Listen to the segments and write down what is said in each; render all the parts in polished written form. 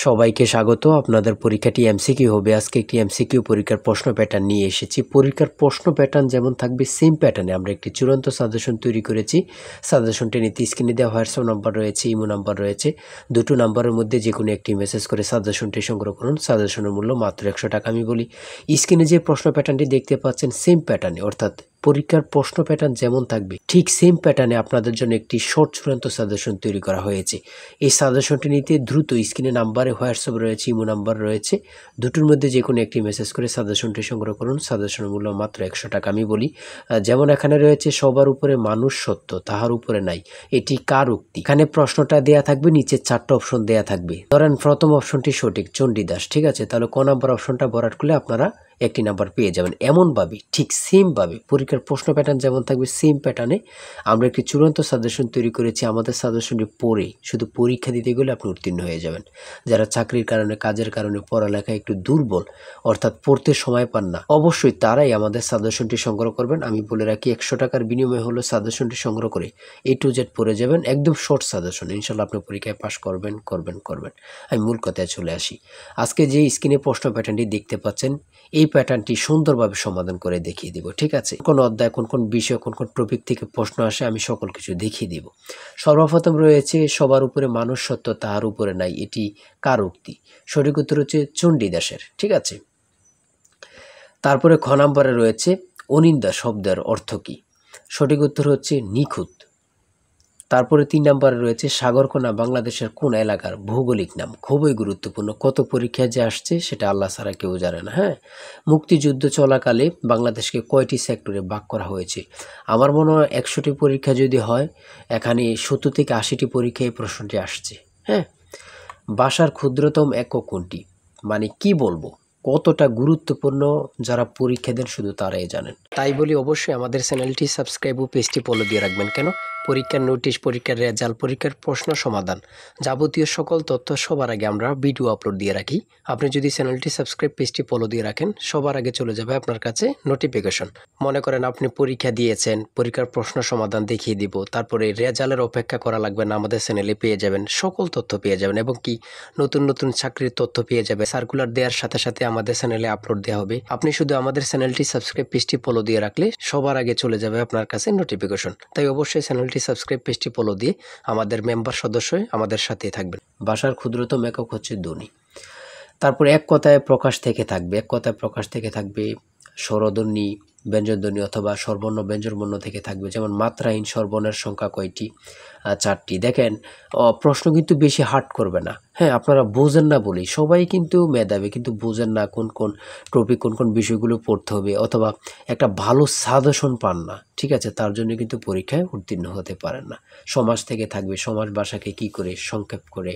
সবাইকে স্বাগত। আপনাদের পরীক্ষাটি এমসিকিউ হবে। আজকে একটি এমসিকিউ পরীক্ষার প্রশ্ন প্যাটার্ন নিয়ে এসেছি। পরীক্ষার প্রশ্ন প্যাটার্ন যেমন থাকবে সেম প্যাটার্নে আমরা একটি চূড়ান্ত সাজেশন তৈরি করেছি। সাজেশনটি নিতে স্ক্রিনে দেওয়া হোয়াটসঅ্যাপ নাম্বার রয়েছে, ইমো নাম্বার রয়েছে। দুটো নাম্বারের মধ্যে যে কোনো একটি মেসেজ করে সাজেশনটি সংগ্রহ করুন। সাজেশনের মূল্য মাত্র 100 টাকা। আমি বলি, স্ক্রিনে যে প্রশ্ন প্যাটার্নটি দেখতে পাচ্ছেন সেম প্যাটার্নে, অর্থাৎ পরীক্ষার প্রশ্ন প্যাটার্ন যেমন থাকবে ঠিক সেম প্যাটার্নে আপনাদের জন্য একটি শর্ট চূড়ান্ত সাজেশন তৈরি করা হয়েছে। এই সাজেশনটি নিতে দ্রুত স্ক্রিনে নাম্বারে হোয়াটসঅ্যাপ রয়েছে, ইমো নাম্বার রয়েছে, দুটোর মধ্যে যে কোনো একটি মেসেজ করে সাজেশনটি সংগ্রহ করুন। সাজেশনের মূল্য মাত্র 100 টাকা। আমি বলি, যেমন এখানে রয়েছে সবার উপরে মানুষ সত্য, তাহার উপরে নাই, এটি কার উক্তি? এখানে প্রশ্নটা দেয়া থাকবে, নিচে 4টা অপশন দেয়া থাকবে। ধরেন প্রথম অপশনটি সঠিক, চণ্ডীদাস, ঠিক আছে, তাহলে ক নাম্বার অপশনটা ভরাট করলে আপনারা একটি নাম্বার পেয়ে যাবেন। এমনভাবে ঠিক সেমভাবে পরীক্ষার প্রশ্ন প্যাটার্ন যেমন থাকবে সেম প্যাটার্নে আমরা একটি চূড়ান্ত সাজেশন তৈরি করেছি। আমাদের সাজেশনটি পড়ে শুধু পরীক্ষা দিতে গেলে আপনি উত্তীর্ণ হয়ে যাবেন। যারা চাকরির কারণে, কাজের কারণে, পড়ালেখায় একটু দুর্বল, অর্থাৎ পড়তে সময় পান না, অবশ্যই তারাই আমাদের সাজেশনটি সংগ্রহ করবেন। আমি বলে রাখি, 100 টাকার বিনিময়ে হলো সাজেশনটি সংগ্রহ করে A to Z পড়ে যাবেন। একদম শর্ট সাজেশন, ইনশাল্লাহ আপনি পরীক্ষায় পাশ করবেন। আমি মূল কথায় চলে আসি। আজকে যে স্ক্রিনে প্রশ্ন প্যাটার্নটি দেখতে পাচ্ছেন, এই প্যাটার্নটি সুন্দরভাবে সমাধান করে দেখিয়ে দিব, ঠিক আছে? কোন অধ্যায়, কোন কোন বিষয়, কোন কোন টপিক থেকে প্রশ্ন আসে আমি সকল কিছু দেখিয়ে দিব। সর্বপ্রথম রয়েছে সবার উপরে মানুষ সত্য, তাহার উপরে নাই, এটি কার উক্তি? সঠিক উত্তর হচ্ছে চণ্ডীদাসের, ঠিক আছে। তারপরে খ নাম্বারে রয়েছে অনিন্দা শব্দের অর্থ কি? সঠিক উত্তর হচ্ছে নিখুঁত। তারপরে 3 নাম্বারে রয়েছে সাগরকোনা বাংলাদেশের কোন এলাকার ভৌগোলিক নাম? খুবই গুরুত্বপূর্ণ, কত পরীক্ষায় যে আসছে সেটা আল্লাহ ছাড়া কেউ জানে না। হ্যাঁ, মুক্তিযুদ্ধ চলাকালে বাংলাদেশকে কয়টি সেক্টরে ভাগ করা হয়েছে? আমার মনে হয় 100টি পরীক্ষা যদি হয়, এখানে 70 থেকে 80টি পরীক্ষায় এই প্রশ্নটি আসছে। হ্যাঁ, ভাষার ক্ষুদ্রতম একক কোনটি? মানে কি বলবো, কতটা গুরুত্বপূর্ণ যারা পরীক্ষা দেন শুধু তারাই জানেন। তাই বলি, অবশ্যই আমাদের চ্যানেলটি সাবস্ক্রাইব ও পেজটি ফলো দিয়ে রাখবেন। কেন? পরীক্ষার নোটিশ, পরীক্ষার রেজাল্ট, পরীক্ষার প্রশ্ন সমাধান, যাবতীয় সকল তথ্য সবার আগে আমরা ভিডিও আপলোড দিয়ে রাখি। আপনি যদি চ্যানেলটি সাবস্ক্রাইব, পেজটি ফলো দিয়ে রাখেন, সবার আগে চলে যাবে আপনার কাছে নোটিফিকেশন। মনে করেন আপনি পরীক্ষা দিয়েছেন, পরীক্ষার প্রশ্ন সমাধান দেখিয়ে দিব, তারপরে রেজাল্টের অপেক্ষা করা লাগবে না, আমাদের চ্যানেলে পেয়ে যাবেন, সকল তথ্য পেয়ে যাবেন, এবং কি নতুন নতুন চাকরির তথ্য পেয়ে যাবে। সার্কুলার দেওয়ার সাথে সাথে আমাদের চ্যানেলে আপলোড দেওয়া হবে। আপনি শুধু আমাদের চ্যানেলটি সাবস্ক্রাইব, পেজটি ফলো দিয়ে রাখলে সবার আগে চলে যাবে আপনার কাছে নোটিফিকেশন। তাই অবশ্যই চ্যানেলটি সাবস্ক্রাইব, পেজটি ফলো দিয়ে আমাদের মেম্বার সদস্য হয়ে আমাদের সাথেই থাকবেন। ভাষার ক্ষুদ্রতম একক হচ্ছে ধ্বনি। তারপর এক কথায় প্রকাশ থেকে থাকবে, এক কথায় প্রকাশ থেকে থাকবে স্বরধ্বনি, ব্যঞ্জনধ্বনি অথবা স্বরবর্ণ ব্যঞ্জনবর্ণ থেকে থাকবে। যেমন মাত্রাহীন স্বরবর্ণের সংখ্যা কয়টি? 4টি। দেখেন, প্রশ্ন কিন্তু বেশি হার্ড করবে না। হ্যাঁ, আপনারা বোঝেন না বলেই, সবাই কিন্তু মেধাবী, কিন্তু বোঝেন না কোন কোন টপিক, কোন কোন বিষয়গুলো পড়তে হবে, অথবা একটা ভালো সাজেশন পান না, ঠিক আছে, তার জন্য কিন্তু পরীক্ষায় উত্তীর্ণ হতে পারেন না। সমাজ থেকে থাকবে, সমাজ ভাষাকে কি করে সংক্ষেপ করে,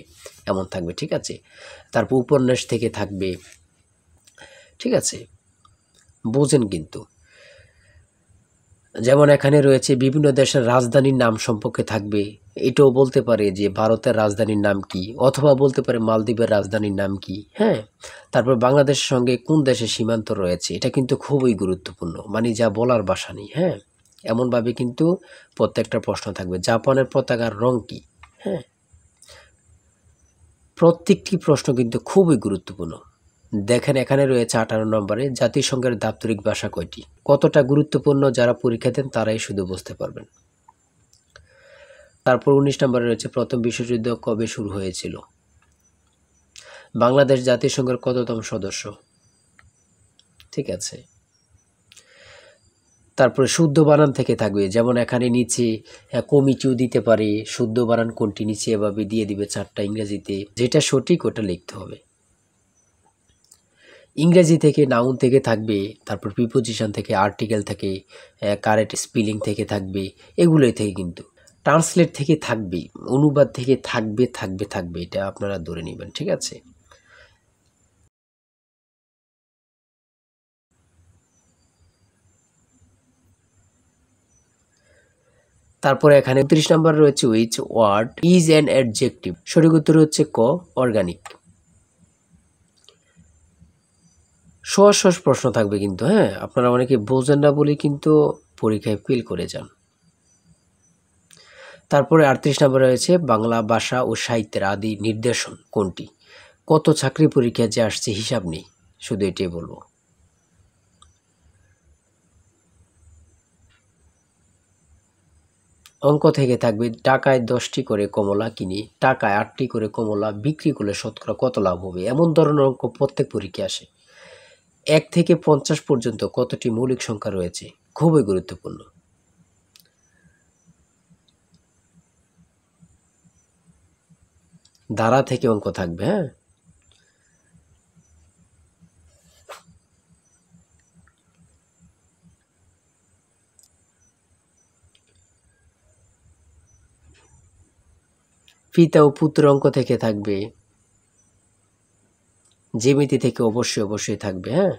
এমন থাকবে, ঠিক আছে। তারপর উপন্যাস থেকে থাকবে, ঠিক আছে, বোঝেন কিন্তু। যেমন এখানে রয়েছে বিভিন্ন দেশের রাজধানীর নাম সম্পর্কে থাকবে, এটাও বলতে পারে যে ভারতের রাজধানীর নাম কি, অথবা বলতে পারে মালদ্বীপের রাজধানীর নাম কি। হ্যাঁ, তারপর বাংলাদেশের সঙ্গে কোন দেশের সীমান্ত রয়েছে, এটা কিন্তু খুবই গুরুত্বপূর্ণ, মানে যা বলার ভাষা নেই। হ্যাঁ, এমনভাবে কিন্তু প্রত্যেকটা প্রশ্ন থাকবে। জাপানের পতাকার রং কি? হ্যাঁ, প্রত্যেকটি প্রশ্ন কিন্তু খুবই গুরুত্বপূর্ণ। দেখেন, এখানে রয়েছে 18 নম্বরে জাতিসংঘের দাপ্তরিক ভাষা কয়টি? কতটা গুরুত্বপূর্ণ যারা পরীক্ষা দেন তারাই শুধু বুঝতে পারবেন। তারপর 19 নম্বরে রয়েছে প্রথম বিশ্বযুদ্ধ কবে শুরু হয়েছিল? বাংলাদেশ জাতিসংঘের কততম সদস্য? ঠিক আছে। তারপরে শুদ্ধ বানান থেকে থাকবে, যেমন এখানে নিচে কমিটিও দিতে পারে, শুদ্ধ বানান কোনটি নিচে এভাবে দিয়ে দিবে 4টা ইংরেজিতে, যেটা সঠিক ওটা লিখতে হবে। ইংরেজি থেকে নাউন থেকে থাকবে, তারপর প্রিপোজিশন থেকে, আর্টিকেল থেকে, কারেক্ট স্পেলিং থেকে থাকবে, এগুলোই থেকে কিন্তু ট্রান্সলেট থেকে থাকবে, অনুবাদ থেকে থাকবে, এটা আপনারা ধরে নেবেন, ঠিক আছে। তারপরে এখানে 29 নম্বর রয়েছে which word is an adjective? সঠিক উত্তর হচ্ছে ক, অর্গানিক। সহজ সহজ প্রশ্ন থাকবে কিন্তু। হ্যাঁ, আপনারা অনেকে বোঝেন না বলে কিন্তু পরীক্ষায় ফেল করে যান। তারপরে 38 নম্বরে রয়েছে বাংলা ভাষা ও সাহিত্যের আদি নিদর্শন কোনটি? কত চাকরি পরীক্ষা যে আসছে হিসাব নেই, শুধু এটাই বলবো। অঙ্ক থেকে থাকবে টাকায় 10টি করে কমলা কিনি, টাকায় 8টি করে কমলা বিক্রি করলে শতকরা কত লাভ হবে, এমন ধরনের অঙ্ক প্রত্যেক পরীক্ষায় আসে। 1 থেকে 50 পর্যন্ত কতটি মৌলিক সংখ্যা রয়েছে, খুবই গুরুত্বপূর্ণ। ধারা থেকে অঙ্ক থাকবে। হ্যাঁ, পিতা ও পুত্র অঙ্ক থেকে থাকবে, জ্যামিতি থেকে অবশ্যই থাকবে। হ্যাঁ,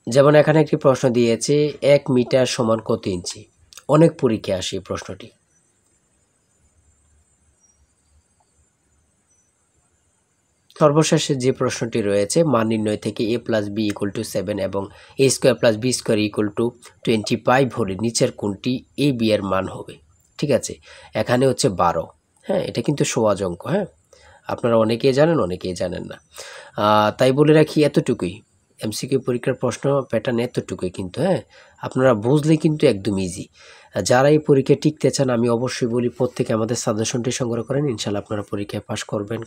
যেমন এখানে একটি প্রশ্ন দিয়েছে 1 মিটার সমান কত ইঞ্চি, অনেক পরীক্ষায় আসে এই প্রশ্নটি। সর্বশেষে যে প্রশ্নটি রয়েছে মান নির্ণয় থেকে a plus b equal to 7 এবং a square plus b square equal to 25 হলে নিচের কোনটি a b এর মান হবে। ঠিক আছে, এখানে হচ্ছে 12। হ্যাঁ, এটা কিন্তু সহজ অঙ্ক। হ্যাঁ, আপনারা অনেকেই জানেন, অনেকেই জানেন না। তাই বলে রাখি এতটুকুই, এমসিকিউ পরীক্ষার প্রশ্ন প্যাটার্ন এতটুকুই কিন্তু। হ্যাঁ, আপনারা বুঝলে কিন্তু একদম ইজি। যারা এই পরীক্ষায় টিকতে চান আমি অবশ্যই বলি প্রত্যেকে আমাদের সাজেশনটি সংগ্রহ করেন, ইনশাল্লাহ আপনারা পরীক্ষায় পাস করবেন।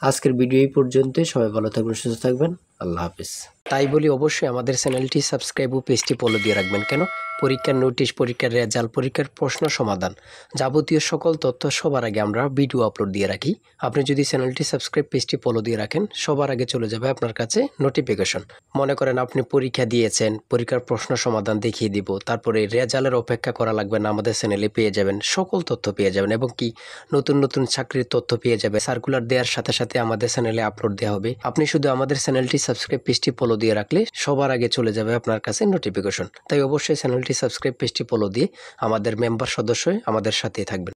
আজকের ভিডিও এই পর্যন্তই। সবাই ভালো থাকবেন, সুস্থ থাকবেন। আল্লাহ হাফিজ। তাই বলি অবশ্যই আমাদের চ্যানেলটি সাবস্ক্রাইব ও পেজটি ফলো দিয়ে রাখবেন। কেন? পরীক্ষার নোটিশ, পরীক্ষার রেজাল্ট, পরীক্ষার প্রশ্ন সমাধান, যাবতীয় সকল তথ্য সবার আগে আমরা ভিডিও আপলোড দিয়ে রাখি। আপনি যদি চ্যানেলটি সাবস্ক্রাইব, পেজটি ফলো দিয়ে রাখেন, সবার আগে চলে যাবে আপনার কাছে নোটিফিকেশন। মনে করেন আপনি পরীক্ষা দিয়েছেন, পরীক্ষার প্রশ্ন সমাধান দেখিয়ে দিব, তারপরে রেজাল্টের অপেক্ষা করা লাগবে না, আমাদের চ্যানেলে পেয়ে যাবেন, সকল তথ্য পেয়ে যাবেন এবং কি নতুন চাকরির তথ্য পেয়ে যাবে। সার্কুলার দেওয়ার সাথে সাথে আমাদের চ্যানেলে আপলোড দেওয়া হবে। আপনি শুধু আমাদের চ্যানেলটি সাবস্ক্রাইব, পেজটি ফলো দিয়ে রাখলে সবার আগে চলে যাবে আপনার কাছে নোটিফিকেশন। তাই অবশ্যই চ্যানেলটি সাবস্ক্রাইব, পেজটি ফলো দিয়ে আমাদের মেম্বার সদস্য হয়ে আমাদের সাথেই থাকবেন।